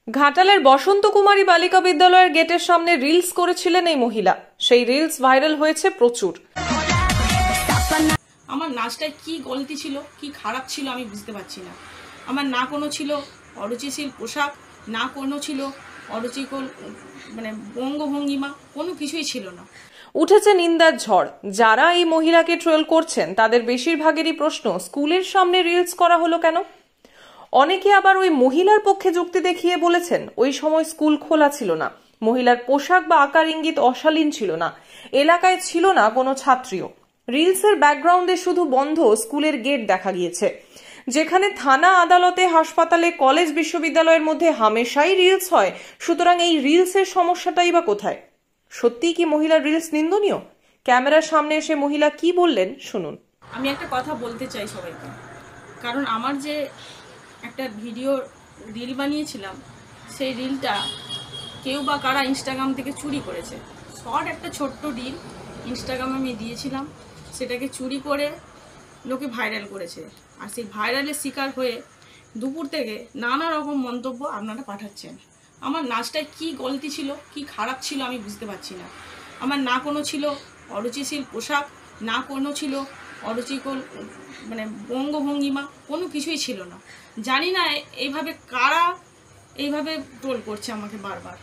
ঘাটালের বসন্ত কুমারী বালিকা বিদ্যালয়ের গেটের সামনে রিলস করেছিলেন এই মহিলা। সেই রিলস ভাইরাল হয়েছে প্রচুর। আমার নাচটায় কি গলতি ছিল, কি খারাপ ছিল আমি বুঝতে পারছি না। আমার না কোনো ছিল অরুচিশীল পোশাক, না কোনো ছিল অরুচিকর অঙ্গভঙ্গিমা, কোনো কিছুই ছিল না। উঠেছে নিন্দার ঝড়। যারা এই মহিলাকে ট্রোল করছেন তাদের বেশিরভাগেরই প্রশ্ন, স্কুলের সামনে রিলস করা হলো কেন? অনেকে আবার ওই মহিলার পক্ষে যুক্তি দেখিয়ে বলেছেন ওই সময় স্কুল খোলা ছিল না, মহিলার পোশাক বা আকার ইঙ্গিত অশালীন ছিল না, এলাকায় ছিল না কোনো ছাত্রীও। রিলসের ব্যাকগ্রাউন্ডে শুধু বন্ধ স্কুলের গেট দেখা গিয়েছে, যেখানে থানা, আদালতে, হাসপাতালে, কলেজ, বিশ্ববিদ্যালয়ের মধ্যে হামেশাই রিলস হয়। সুতরাং এই রিলসের সমস্যাটাই বা কোথায়? সত্যিই কি মহিলার রিলস নিন্দনীয়? ক্যামেরার সামনে এসে মহিলা কি বললেন শুনুন। আমি একটা কথা বলতে চাই সবাইকে, কারণ আমার যে একটা ভিডিও রিল বানিয়েছিলাম, সেই রিলটা কেউ বা কারা ইনস্টাগ্রাম থেকে চুরি করেছে। শর্ট একটা ছোট্ট রিল ইনস্টাগ্রামে আমি দিয়েছিলাম, সেটাকে চুরি করে লোকে ভাইরাল করেছে। আর সেই ভাইরালের শিকার হয়ে দুপুর থেকে নানা রকম মন্তব্য আপনারা পাঠাচ্ছেন। আমার নাচটায় কি গলতি ছিল, কি খারাপ ছিল আমি বুঝতে পারছি না। আমার না কোনো ছিল অরুচিশীল পোশাক, না কোনো ছিল অরুচিকর অঙ্গভঙ্গিমা, কোনো কিছুই ছিল না। জানি না এইভাবে কারা এইভাবে ট্রোল করছে আমাকে বারবার।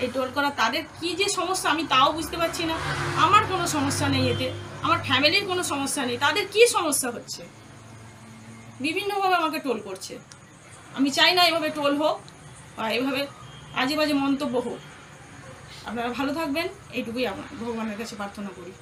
এই ট্রোল করা তাদের কি যে সমস্যা আমি তাও বুঝতে পারছি না। আমার কোনো সমস্যা নেই এতে, আমার ফ্যামিলির কোনো সমস্যা নেই, তাদের কি সমস্যা হচ্ছে? বিভিন্নভাবে আমাকে ট্রোল করছে। আমি চাই না এভাবে ট্রোল হোক বা এভাবে আজে বাজে মন্তব্য হোক। আপনারা ভালো থাকবেন, এইটুকুই ভগবানের কাছে প্রার্থনা করি।